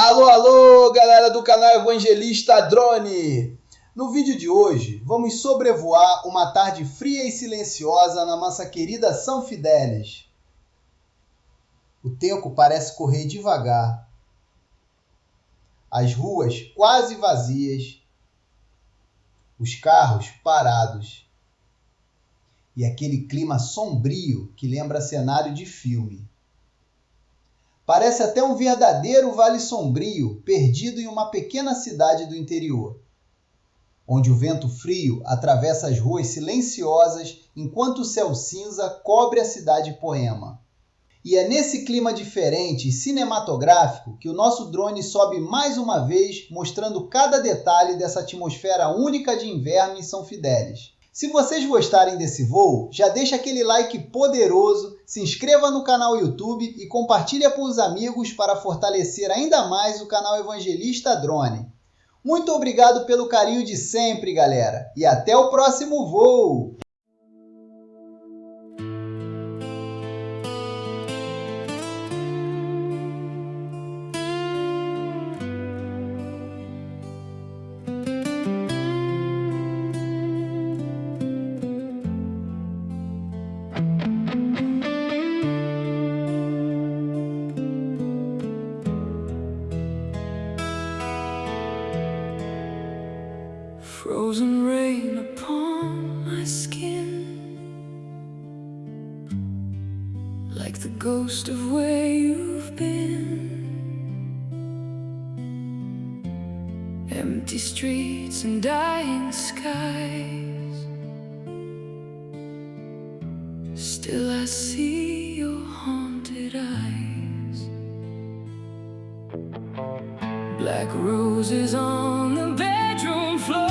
Alô, alô, galera do canal Evangelista Drone! No vídeo de hoje, vamos sobrevoar uma tarde fria e silenciosa na nossa querida São Fidélis. O tempo parece correr devagar. As ruas quase vazias. Os carros parados. E aquele clima sombrio que lembra cenário de filme. Parece até um verdadeiro Vale Sombrio perdido em uma pequena cidade do interior, onde o vento frio atravessa as ruas silenciosas enquanto o céu cinza cobre a cidade Poema. E é nesse clima diferente e cinematográfico que o nosso drone sobe mais uma vez, mostrando cada detalhe dessa atmosfera única de inverno em São Fidélis. Se vocês gostarem desse voo, já deixa aquele like poderoso, se inscreva no canal YouTube e compartilha com os amigos para fortalecer ainda mais o canal Evangelista Drone. Muito obrigado pelo carinho de sempre, galera, e até o próximo voo! Frozen rain upon my skin, like the ghost of where you've been. Empty streets and dying skies, still I see your haunted eyes. Black roses on the bedroom floor,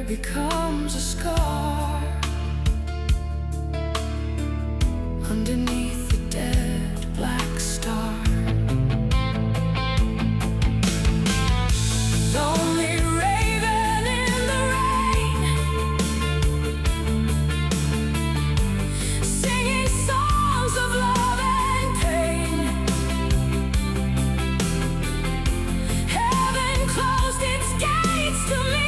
becomes a scar underneath the dead black star. Lonely raven in the rain, singing songs of love and pain. Heaven closed its gates to me.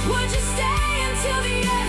Would you stay until the end?